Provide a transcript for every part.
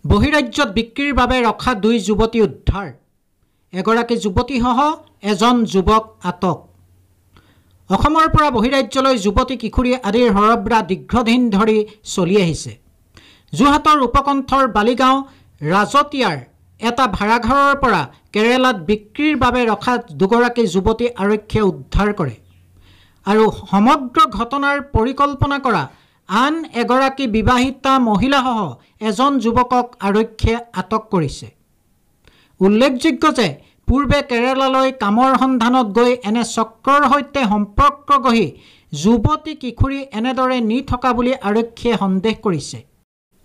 বহিৰাজ্যত বিক্ৰীৰ বাবে ৰখা 2 যুৱতী উদ্ধাৰ। এগৰাকী যুৱতীসহ এজন যুৱক আটক। অসমৰ পৰা বহিৰাজ্যলৈ যুৱতী কিশোৰী আদিৰ হৰব্ৰা দীৰ্ঘদিন ধৰি চলি আহিছে। যোৰহাটৰ উপকণ্ঠৰ বালিগাঁও ৰাজতীয়াৰ এটা ভাড়াঘৰৰ পৰা কেৰালাত বিক্ৰীৰ বাবে ৰখা 2গৰাকী যুৱতী আৰক্ষীয়ে উদ্ধাৰ কৰে আৰু সমগ্ৰ ঘটনাৰ পৰিকল্পনা কৰা আন এগৰাকী বিবাহিতা মহিলাসহ এজন যুৱকক আৰক্ষীয়ে আটক কৰিছে। উল্লেখযোগ্য যে পূৰ্বে কেৰালালৈ কামৰ সন্ধানত গৈ এনে চক্ৰৰ সৈতে সম্পৰ্ক গঢ়ি যুৱতী কিশোৰী এনেদৰে নি থকা বুলি আৰক্ষীয়ে সন্দেহ কৰিছে।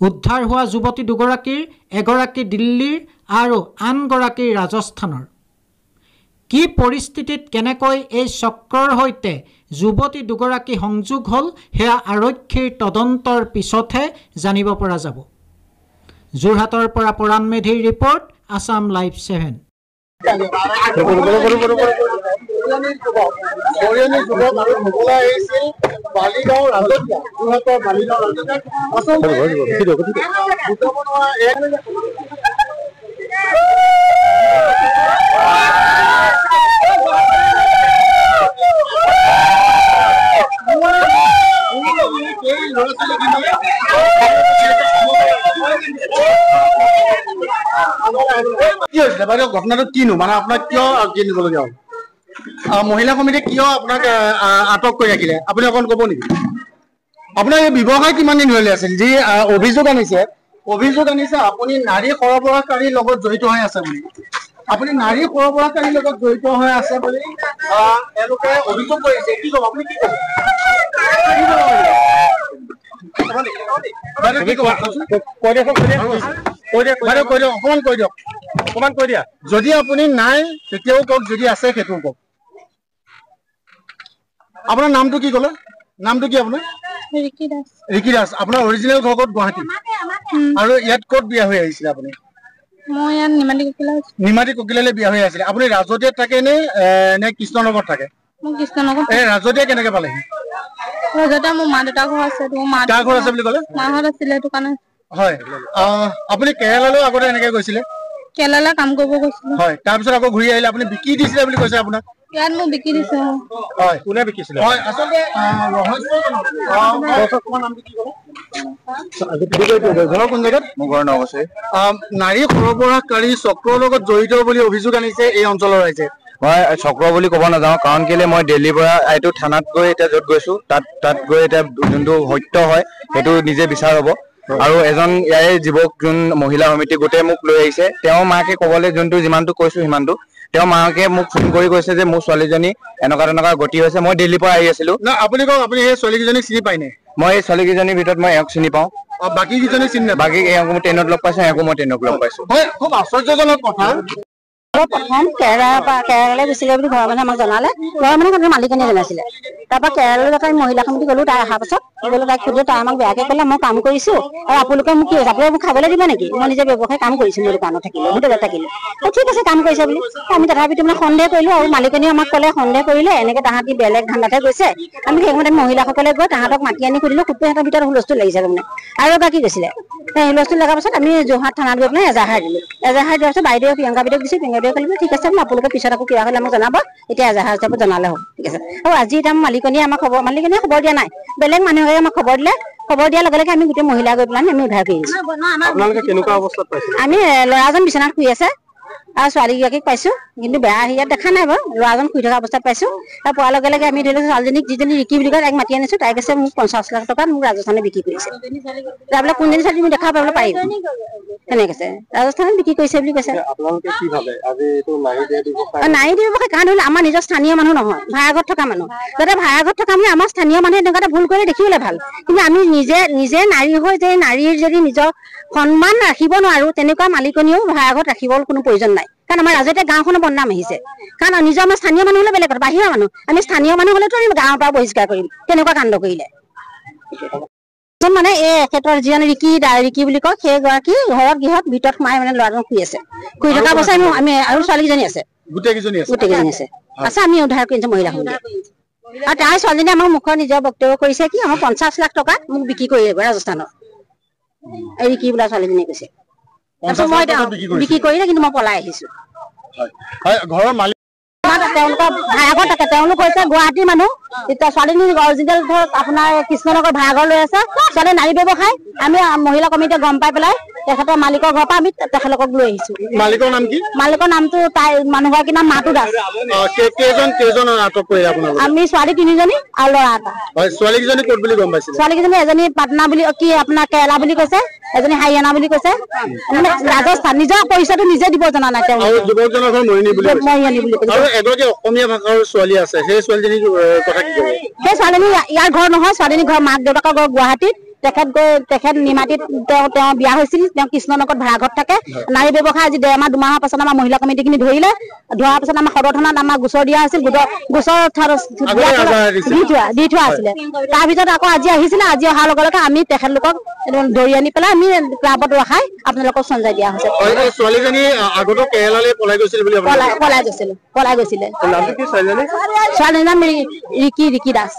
উদ্ধাৰ হোৱা যুৱতী 2গৰাকীৰ এগৰাকী দিল্লীৰ আৰু আনগৰাকী ৰাজস্থানৰ। কি পৰিস্থিতিত কেনেকৈ এই চক্ৰৰ সৈতে যুৱতী 2গৰাকী সংযোগ হ'ল সেয়া আৰক্ষীৰ তদন্তৰ পিছতহে জানিব পৰা যাব। যোৰহাটৰ পৰা পৰাণ মেধিৰ ৰিপৰ্ট, আছাম লাইভ 7। ঘটনাটো কিনো মানে আপোনাক কিয় কিনিবলগীয়া হ'ল? মহিলা সমিতিয়ে কিয় আপোনাক আটক কৰি ৰাখিলে আপুনি অকণ ক'ব নেকি? আপোনাৰ এই ব্যৱসায় কিমান দিন ধৰি আছিল? যি অভিযোগ আনিছে আপুনি নাৰী সৰবৰাহকাৰীৰ লগত জড়িত হৈ আছে বুলি। আপুনি নাৰী সৰবৰাহকাৰীৰ লগত জড়িত হৈ আছে বুলি তেওঁলোকে অভিযোগ কৰিছে। কি ক'ব আপুনি? কি ক'ব? অকমান কৈ দিয়া। যদি আপুনি নাই তেতিয়াও কওক, যদি আছে সেইটোও কওক। আপোনাৰ নামটো কি ক'লে? নামটো কি আপোনাৰ? ৰিকি দাস। আপোনাৰ অৰিজিনেল ঘৰ ক'ত? গুৱাহাটী। আৰু ইয়াত ক'ত বিয়া হৈ আহিছিলে আপুনি? মই ইয়াত নিমাতী ককিলালৈ বিয়া হৈ আছিলে। আপুনি ৰাজতীয়াত থাকে নে কৃষ্ণনগৰত থাকে? ৰাজতীয়া কেনেকে পালেহি? ৰাজতীয়া মোৰ মা দেউতাৰ ঘৰ আছে। কাৰ ঘৰ আছে বুলি ক'লে? মাহঁত আছিলে সেইটো কাৰণে। হয়। আপুনি কেৰেলালৈ আগতে এনেকে গৈছিলে? কেৰেলালৈ কাম কৰিব গৈছিলো। হয়। তাৰপিছত আকৌ ঘূৰি আহিলে। আপুনি বিকি দিছিলে বুলি কৈছে আপোনাক? ইয়াত মোক বিকি দিছে। হয়। কোনে বিকিছিলে? হয়। আচলতে কোন জেগাত? মোৰ ঘৰ নগছে। নাৰী সৰবৰাহকাৰী চক্ৰৰ লগত জড়িত বুলি অভিযোগ আনিছে এই অঞ্চলৰ ৰাইজে। মই চক্ৰ বুলি ক'ব নাযাওঁ, কাৰণ কেলে মই দিল্লীৰ পৰা এইটো থানাত গৈ এতিয়া য'ত গৈছো তাত গৈ এতিয়া যোনটো সত্য হয় সেইটো নিজে বিচাৰ হ'ব। আৰু এজন ইয়াৰে যুৱক, যোন মহিলা সমিতি গোটেই মোক লৈ আহিছে, তেওঁৰ মাকে ক'বলৈ যোনটো যিমানটো কৈছো সিমানটো, তেওঁৰ মাকে মোক ফোন কৰি কৈছে যে মোৰ ছোৱালীজনী এনেকুৱা গতি হৈছে। মই দিল্লীৰ পৰা আহি আছিলো। আপুনি কওক, আপুনি সেই ছোৱালীকেইজনীক চিনি পাই নে? মই এই ছোৱালীকেইজনীৰ ভিতৰত মই এওক চিনি পাওঁ। বাকী কেইজনী চিনি নাপাওঁ। বাকী এওক মই ট্ৰেইনত লগ পাইছো, এওঁকো মই ট্ৰেইনত লগ পাইছো। হয়। খুব আশ্চৰ্যজনক কথা। প্ৰথম কেৰালালৈ গৈছিলে বুলি ঘৰৰ মানুহে আমাক জনালে। ঘৰৰ মানুহে মালিকনীয়ে জনাইছিলে। তাৰপৰা কেৰালালৈ আমি মহিলা সমিতি গ'লো। তাই অহাৰ পাছত তাইক সুধিলো, তাই আমাক বেয়াকে ক'লে, মই কাম কৰিছো আৰু আপোনালোকে মোক কি হৈছে, আপোনালোকে মোক খাবলৈ দিব নেকি? মই নিজে ব্যৱসায় কাম কৰিছো, মোৰ দোকানত থাকিলো, হোটেলত থাকিলো। ঠিক আছে, কাম কৰিছে বুলি আমি তথাপিতো মানে সন্দেহ কৰিলো। আৰু মালিকনীয়ে আমাক ক'লে, সন্দেহ কৰিলে এনেকে তাহাঁতি বেলেগ ধান্দাতে গৈছে। আমি সেই সময়ত মহিলাসকলে গৈ তাহাঁতক মাতি আনি সুধিলো, সিহঁতৰ ভিতৰত হুলস্থুল লাগিছে তাৰমানে। আৰু এগৰাকী গৈছিলে। হুলস্থুল লগাৰ পাছত আমি যোৰহাট থানাত গৈ পেলাই এজাহাৰ দিলো। এজাহাৰ দিয়াৰ পাছত বাইদেউ প্ৰিয়ংকা বাইদেউক দিছে। প্ৰিয়ংকা বাইদেউৱে ক'লে ঠিক আছে, আপোনালোকে পিছত আকৌ কিবা হ'লে আমাক জনাব, এতিয়া এজাহাৰ হিচাপত জনালে হ'ব। ঠিক আছে। আৰু আজি এতিয়া মালিকনীয়ে আমাক মালিকনীয়ে খবৰ দিয়া নাই, বেলেগ মানুহে আমাক খবৰ দিলে। খবৰ দিয়াৰ লগে লগে আমি গোটেই মহিলা গৈ পেলাই আমি উদ্ধাৰ কৰি দিছো। আপোনালোকে কেনেকুৱা অৱস্থাত পাইছে? আমি ল'ৰাজন বিচনাত শুই আছে আৰু ছোৱালীগৰাকীক পাইছো, কিন্তু বেয়া হেৰিয়াত দেখা নাই বাৰু। ল'ৰাজন শুই থকা অৱস্থাত পাইছো। আৰু পোৱাৰ লগে লগে আমি ধৰি লওক ছোৱালীজনীক, যিজনী ৰিকি বুলি কয়, তাইক মাতি আনিছো। তাই কৈছে মোক 50 লাখ টকাত মোক ৰাজস্থানে বিক্ৰী কৰিছে। তাৰবোলে কোনজনী ছোৱালী মোক দেখাব পাবলৈ পাৰিম, তেনেকে কৈছে। ৰাজস্থানত বিক্ৰী কৰিছে বুলি কৈছে। আপোনালোকে কি ভাবে আজি এইটো নাৰী ব্যৱসায়? কাৰণ ধৰি লওক আমাৰ নিজৰ স্থানীয় মানুহ নহয়, ভাড়াঘৰত থকা মানুহ। যাতে ভাড়াঘৰত থকা মানে আমাৰ স্থানীয় মানুহে তেনেকুৱা এটা ভুল কৰি দেখিবলৈ ভাল। কিন্তু আমি নিজে নাৰী হৈ যে নাৰীৰ যদি নিজৰ সন্মান ৰাখিব নোৱাৰো, তেনেকুৱা মালিকনীয়েও ভাড়াঘৰত ৰাখিবৰ কোনো প্ৰয়োজন নাই। কাৰণ আমাৰ ৰাজতে গাঁওখনৰ বদনাম আহিছে। কাৰণ নিজৰ আমাৰ স্থানীয় মানুহ হ'লে বেলেগ কথা, বাহিৰৰ মানুহ। আমি স্থানীয় মানুহ হ'লেতো আমি গাঁৱৰ পৰা বহিষ্কাৰ কৰিম তেনেকুৱা কাণ্ড কৰিলে। মানে এখেতৰ যিজন ৰিকি বুলি কয়, সেইগৰাকী ঘৰত ভিতৰত সোমাই মানে ল'ৰাজন শুই আছে। শুই থকা অৱস্থাত আমি আৰু ছোৱালীকেইজনী আছে, গোটেইকেইজনী আছে। আমি উদ্ধাৰ কৰিছো মহিলা সমিতিয়ে। আৰু তাৰ ছোৱালীজনী আমাৰ মুখৰ নিজৰ বক্তব্য কৰিছে কি, আমাৰ 50 লাখ টকা মোক বিক্ৰী কৰি ৰাজস্থানত। ৰিকি বোলা ছোৱালীজনীয়ে কৈছে। তাৰপিছত মই বিক্ৰী কৰিলে কিন্তু মই পলাই আহিছো হয় ঘৰৰ মালিক তেওঁলোকৰ ভাড়াঘৰ থাকে তেওঁলোক হৈছে গুৱাহাটীৰ মানুহ এতিয়া ছোৱালীজনী অৰিজিনেল ধৰ আপোনাৰ কৃষ্ণনগৰ ভাড়াঘৰ লৈ আছে ছোৱালী নাৰী ব্যৱসায় আমি মহিলা কমিটিয়ে গম পাই পেলাই তেখেতৰ মালিকৰ ঘৰৰ পৰা আমি তেখেতলোকক লৈ আহিছো মালিকৰ নাম কি মালিকৰ নামটো তাই মানুহগৰাকীৰ নাম মাতু দাস কেইজন আটক কৰিলে আপোনালোকে আমি ছোৱালী 3জনী আৰু ল'ৰা এটা হয় ছোৱালীকেইজনী ক'ত বুলি গম পাইছিলে ছোৱালীকেইজনী এজনী পাটনা বুলি কি আপোনাৰ কেৰেলা বুলি কৈছে এজনী হাৰিয়ানা বুলি কৈছে মানে ৰাজস্থান নিজৰ পৰিচয়টো নিজে দিব জনা নাই তেওঁ আৰু যুৱকজনৰ ঘৰ মৰিনী বুলি কৈছে মৰিয়নী বুলি কৈছে আৰু এগৰাকী অসমীয়া ভাষাৰ ছোৱালী আছে সেই ছোৱালীজনীৰ কথা কি ক'ব সেই ছোৱালীজনী ইয়াৰ ঘৰ নহয় ছোৱালীজনীৰ ঘৰ মাক দেউতাকৰ ঘৰ গুৱাহাটীত তেখেত নিমাতীত তেওঁ বিয়া হৈছিল তেওঁ কৃষ্ণনগৰত ভাড়াঘৰত থাকে নাৰী ব্যৱসায় আজি 1.5 মাহ 2 মাহৰ পাছত আমাৰ মহিলা কমিটিখিনি ধৰিলে ধৰাৰ পাছত আমাৰ সদৰ থানাত আমাৰ গোচৰ দিয়া আছিল গোচৰ দি থোৱা আছিলে তাৰ ভিতৰত আকৌ আজি আহিছিলে আজি অহাৰ লগে লগে আমি তেখেতলোকক ধৰি আনি পেলাই আমি ক্লাবত ৰখাই আপোনালোকক সঞ্জয় দিয়া হৈছে ছোৱালীজনী আগতো কেৰেলালৈ পলাই গৈছিল বুলি পলাই গৈছিলে ছোৱালীজনীৰ নাম ৰিকি দাস